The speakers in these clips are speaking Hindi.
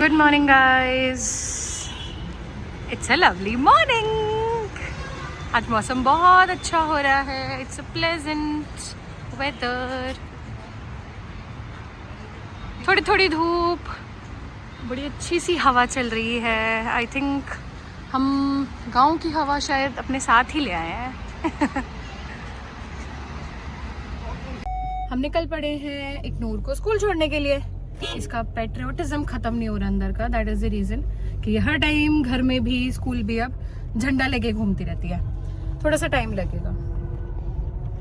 Good morning guys, it's a lovely morning. आज मौसम बहुत अच्छा हो रहा है। इट्स अ प्लेजेंट वेदर, थोड़ी थोड़ी धूप, बड़ी अच्छी सी हवा चल रही है। आई थिंक हम गांव की हवा शायद अपने साथ ही ले आए हैं। हम निकल पड़े हैं एक नूर को स्कूल छोड़ने के लिए। इसका पेट्रियोटिज्म खत्म नहीं हो रहा अंदर का। दैट इज द रीजन कि हर टाइम घर में भी स्कूल भी अब झंडा लेके घूमती रहती है। थोड़ा सा टाइम लगेगा।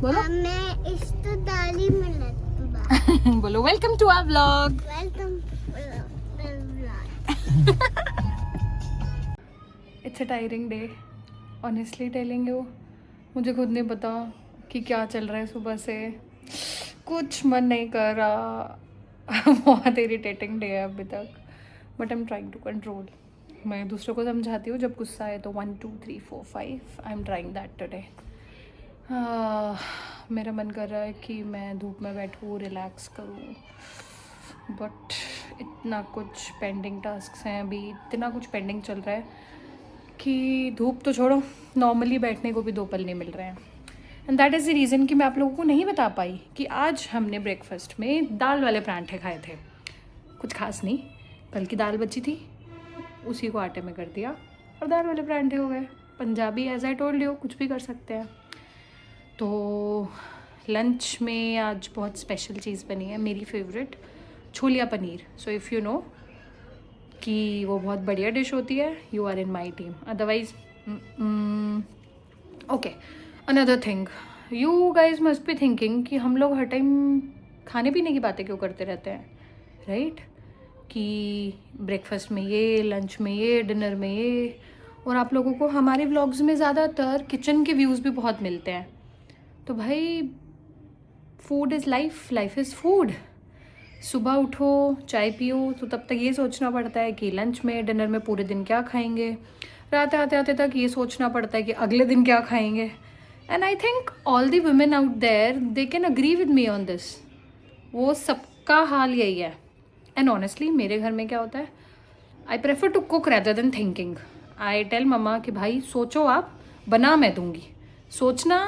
बोलो मैं इस तो डाली में लगूंगा। बोलो welcome to our vlog. Welcome it's a tiring day, honestly telling you. मुझे खुद नहीं पता कि क्या चल रहा है। सुबह से कुछ मन नहीं कर रहा। बहुत इरिटेटिंग डे है अभी तक, but I am trying to control. मैं दूसरों को समझाती हूँ जब गुस्सा है तो 1 2 3 4 5 आई एम ट्राइंग दैट टुडे। मेरा मन कर रहा है कि मैं धूप में बैठूँ, रिलैक्स करूँ, बट इतना कुछ पेंडिंग टास्क्स हैं अभी, इतना कुछ पेंडिंग चल रहा है कि धूप तो छोड़ो, नॉर्मली बैठने को भी 2 पल नहीं मिल रहे हैं। And that is the reason कि मैं आप लोगों को नहीं बता पाई कि आज हमने ब्रेकफास्ट में दाल वाले परांठे खाए थे। कुछ खास नहीं, कल की दाल बची थी, उसी को आटे में कर दिया और दाल वाले परांठे हो गए। Punjabi as I told you, कुछ भी कर सकते हैं। तो लंच में आज बहुत स्पेशल चीज़ बनी है, मेरी favourite choliya paneer. So if you know कि वो बहुत बढ़िया डिश होती है, you are in my team. Otherwise okay, another thing, you guys must be thinking कि हम लोग हर टाइम खाने पीने की बातें क्यों करते रहते हैं, राइट? कि ब्रेकफास्ट में ये, लंच में ये, डिनर में ये। और आप लोगों को हमारे व्लॉग्स में ज़्यादातर किचन के व्यूज़ भी बहुत मिलते हैं। तो भाई, food is life, life is food. सुबह उठो, चाय पियो, तो तब तक ये सोचना पड़ता है कि लंच में, डिनर में पूरे दिन क्या खाएंगे। रात आते आते तक ये सोचना पड़ता है कि अगले दिन क्या खाएंगे। And I think all the women out there they can agree with me on this. वो सबका हाल यही है। एंड ऑनेस्टली मेरे घर में क्या होता है, I prefer to cook rather than thinking. I tell मम्मा कि भाई सोचो, आप बना मैं दूंगी। सोचना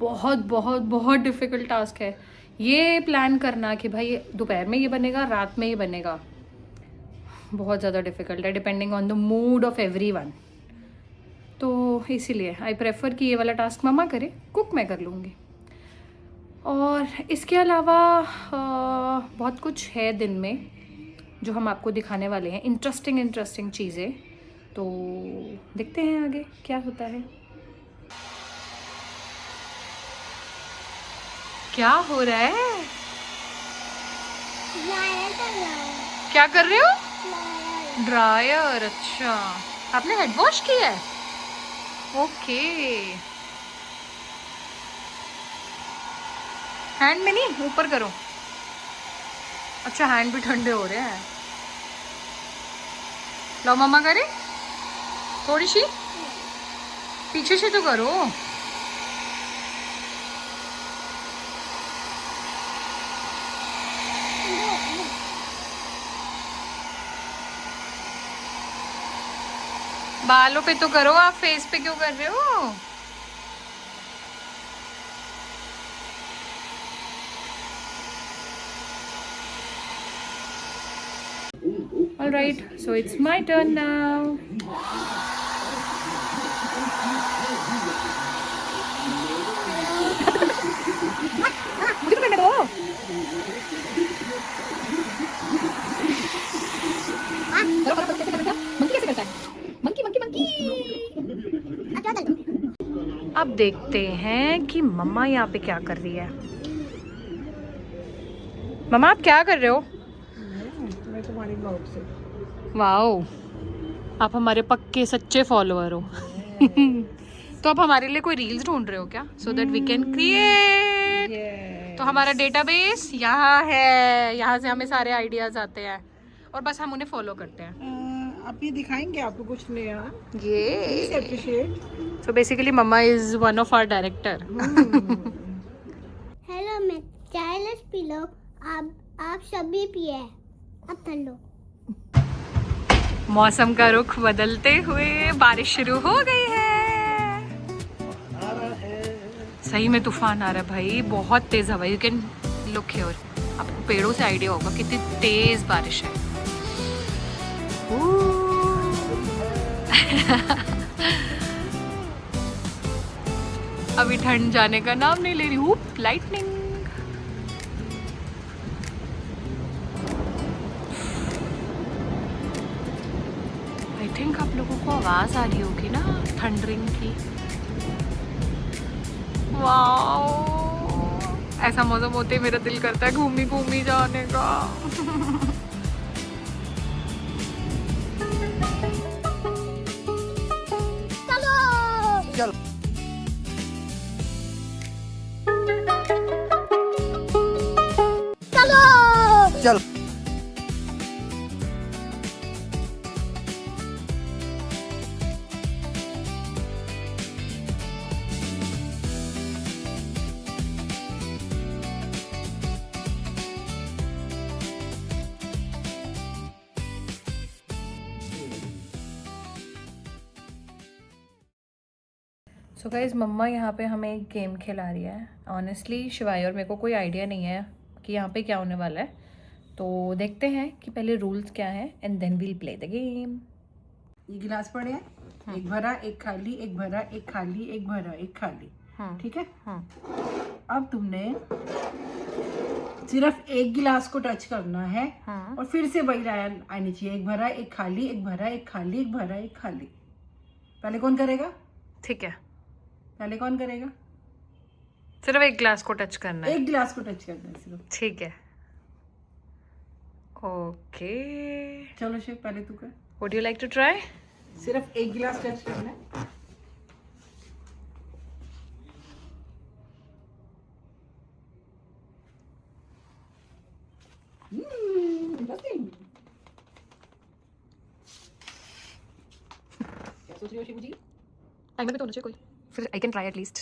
बहुत बहुत बहुत डिफ़िकल्ट टास्क है। ये प्लान करना कि भाई दोपहर में ये बनेगा, रात में ये बनेगा, बहुत ज़्यादा डिफ़िकल्ट है, depending on the mood off everyone. तो इसीलिए आई प्रेफर कि ये वाला टास्क मम्मा करे, कुक मैं कर लूँगी। और इसके अलावा बहुत कुछ है दिन में जो हम आपको दिखाने वाले हैं, इंटरेस्टिंग चीज़ें। तो देखते हैं आगे क्या होता है। क्या हो रहा है? क्या कर रहे हो? ड्रायर। अच्छा, आपने हेड वॉश किया है? ओके, हैंड में नहीं, ऊपर करो। अच्छा, हैंड भी ठंडे हो रहे हैं। लो मम्मा करे, थोड़ी सी पीछे से तो करो। बालों पे तो करो, आप फेस पे क्यों कर रहे हो? All right, so it's my turn now. मुझे तो करने दो। मंकी कैसे करता है? Monkey monkey monkey. अब देखते हैं कि मम्मा यहाँ पे क्या कर रही है। मम्मा आप क्या कर रहे हो? मैं तुम्हारी ब्लॉग से। वाओ, आप हमारे पक्के सच्चे फॉलोअर हो। तो आप हमारे लिए कोई रील्स ढूंढ रहे हो क्या, so that we can create? तो हमारा डेटाबेस यहाँ है, यहाँ से हमें सारे आइडियाज आते हैं और बस हम उन्हें फॉलो करते हैं। आप ये दिखाएंगे आपको कुछ नया? ये appreciate. So basically mamma is one of our director. Hello, मैं चाय पी लो। आप सभी पिए, अब कर लो। मौसम का रुख बदलते हुए बारिश शुरू हो गई है। सही में तूफान आ रहा है भाई, बहुत तेज हवा। यू कैन लुक हियर, आपको पेड़ों से आइडिया होगा कितनी तेज बारिश है। अभी ठंड जाने का नाम नहीं ले रही हूँ। लाइटनिंग। आई थिंक आप लोगों को आवाज आ रही होगी ना थंडरिंग की। वाओ, ऐसा मौसम होते ही मेरा दिल करता है घूमी घूमी जाने का। चलो चलो चलो। सो गाइज मम्मा यहाँ पे हमें एक गेम खिला रही है। ऑनेस्टली शिवाय और मेरे को कोई आइडिया नहीं है कि यहाँ पे क्या होने वाला है, तो देखते हैं कि पहले रूल्स क्या है and then we'll play the game. ये गिलास पड़े हैं, एक भरा एक खाली, एक भरा एक खाली, एक भरा एक खाली, ठीक है। अब तुमने सिर्फ एक गिलास को टच करना है और फिर से वही लाइन आनी चाहिए, एक भरा एक खाली, एक भरा एक खाली, एक भरा एक खाली। पहले कौन करेगा? ठीक है, पहले कौन करेगा? सिर्फ एक ग्लास को टच करना है। एक गिलास को टच करना है सिर्फ। ठीक है, ओके। चलो शिव, पहले तू कर। Would you like to try? सिर्फ एक गिलास टच करना है। इंटरेस्टिंग। क्या सोच रही हो शिवू जी? टाइमर भी तो होना चाहिए कोई, फिर आई कैन ट्राई एटलीस्ट।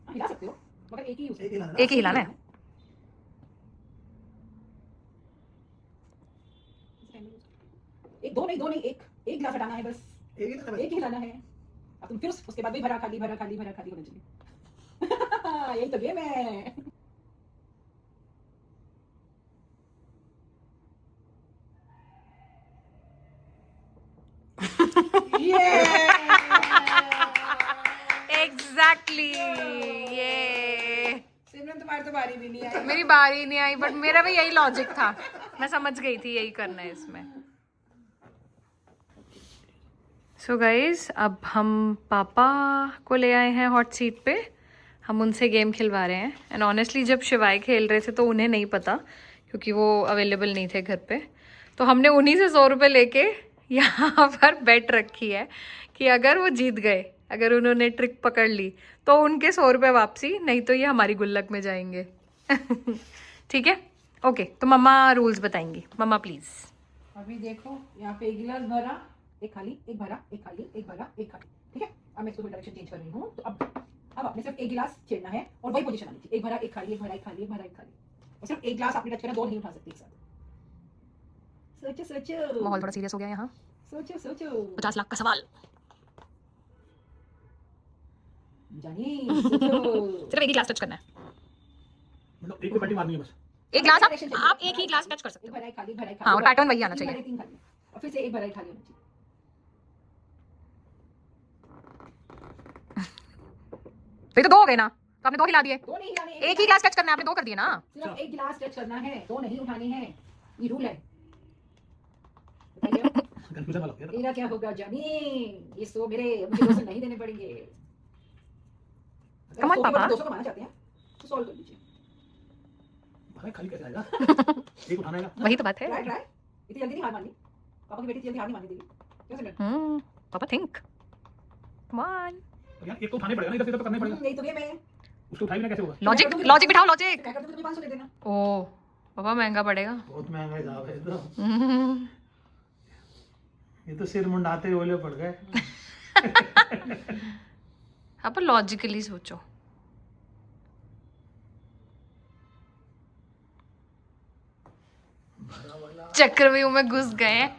हिला सकते हो, मगर एक ही यूज, एक ही हिलाना है। एक दो नहीं, एक गिलास हटाना है बस, एक ही हिलाना है। अब तुम फिर उसके बाद भी भरा खाली भरा खाली भरा खाली होना चाहिए। यही तो गेम है। एग्जैक्टली, ये सिमरन तुम्हारी तो बारी भी नहीं आई। मेरी बारी नहीं आई, बट मेरा भी यही लॉजिक था। मैं समझ गई थी यही करना है इसमें। सो गाइज, अब हम पापा को ले आए हैं हॉट सीट पे। हम उनसे गेम खिलवा रहे हैं। एंड ऑनेस्टली जब शिवाय खेल रहे थे तो उन्हें नहीं पता, क्योंकि वो अवेलेबल नहीं थे घर पे। तो हमने उन्हीं से 100 रुपये लेके यहाँ पर बेट रखी है कि अगर वो जीत गए, अगर उन्होंने ट्रिक पकड़ ली, तो उनके 100 रुपये वापसी, नहीं तो ये हमारी गुल्लक में जाएंगे। ठीक है, ओके। तो मम्मा रूल्स बताएंगी। मम्मा प्लीज। अभी देखो, यहाँ पे एक गिलास भरा, एक खाली, एक भरा, एक खाली, एक भरा, एक खाली, ठीक है। अब मैं इसको डायरेक्शन चेंज कर रही हूँ। तो अब आपने सिर्फ एक गिलास छेड़ना है और वही पोजीशन आनी चाहिए, एक भरा एक खाली, एक भरा एक खाली, एक भरा एक खाली। और सिर्फ एक गिलास आपने टच करना, दो नहीं उठा सकते एक साथ। सोचो सोचो, माहौल थोड़ा सीरियस हो गया यहाँ। सोचो सोचो। 50 लाख का सवाल। जानी सोचो। सिर्फ एक ही ग्लास टच करना है। मतलब एक को पट्टी मारनी है बस। एक ग्लास आप एक ही ग्लास टच कर सकते एक हो। भरा एक खाली, भरा एक खाली। हाँ, और पैटर्न वही आना तीन चाहिए। भरे, तीन खाली। और फिर से एक भरा एक खाली होना चाहिए। तो ये तो 2 हो गए ना, तो आपने 2 हिला दिए। दो नहीं हिलाने, एक ही ग्लास टच करना है, आपने 2 कर दिए ना। सिर्फ एक गिलास टच करना है, दो नहीं उठाने हैं। ये रूल है। बताइए कंफ्यूजन वाला हो गया ना। मेरा क्या होगा जानी? ये सो मेरे मुझे 200 नहीं देने पड़ेंगे। अगर Come on, 100 के पापा। बदले 200 कमाना चाहते हैं तो सॉल्व कर लीजिए। भाई खाली कैसे आएगा? एक उठाना है ना। वही तो बात है। ट्राई इतनी जल्दी नहीं हार माननी। पापा की बेटी इतनी जल्दी हार नहीं माननी देगी। क्यों सिमरन? पापा थिंक, कम ऑन। और यार एक को उठाने पड़ेगा ना, इधर से इधर तो करना ही पड़ेगा। नहीं तो गेम है। उसको उठाई बिना कैसे होगा? लॉजिक लॉजिक बिठाओ, लॉजिक। क्या कर दूं? तुम्हें 500 दे देना। ओ पापा, महंगा पड़ेगा। बहुत महंगा है साहब, है तो। हम्म। ये तो सिर मुंडाते ओले पड़ गए। आप लॉजिकली सोचो। चक्रव्यूह में घुस गए हैं।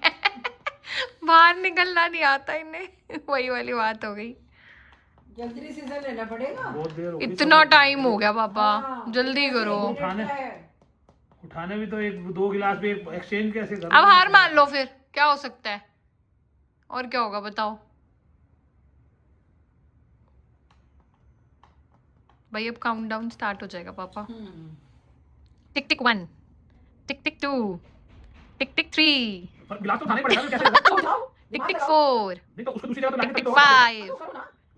बाहर निकलना नहीं आता इन्हें वही वाली बात हो गई। जल्दी डिसीजन लेना पड़ेगा। बहुत देर हो गई। इतना टाइम हो गया पापा, हाँ, जल्दी करो। उठाने भी तो एक 2 गिलास भी एक्सचेंज कैसे करो? अब हार मान लो फिर, क्या हो सकता है और क्या होगा बताओ भाई। अब काउंटडाउन स्टार्ट हो जाएगा पापा। टिक टिक 1, टिक टिक 2, टिक टिक 3, पर गिलास तो खाने पड़ेगा, कैसे होगा? टिक टिक 4, नहीं तो उसको दूसरी जगह तो लाने टिक तक टिक तो होगा। 5,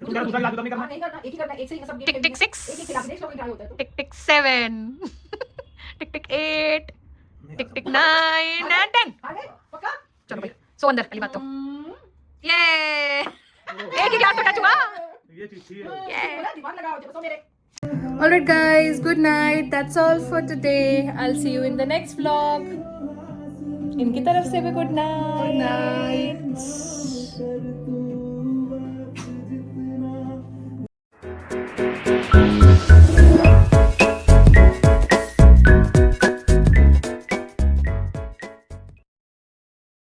फिर तो दूसरा गिलास भी तो नहीं करना। नहीं करना, एक ही करना, एक से ही सब टिक टिक 6, एक खिला के देख लो क्या होता है तो। टिक टिक 7, टिक टिक 8, नहीं टिक आ टिक 9 एंड 10। आ गए पक्का? चलो भाई सो अंदर वाली बात तो ये एक ही गिलास पे टच हुआ। सकता। ये चीज थी। दिमाग लगाओ जब सो मेरे। Alright guys, good night. That's all for today. I'll see you in the next vlog. इनकी तरफ से भी good night.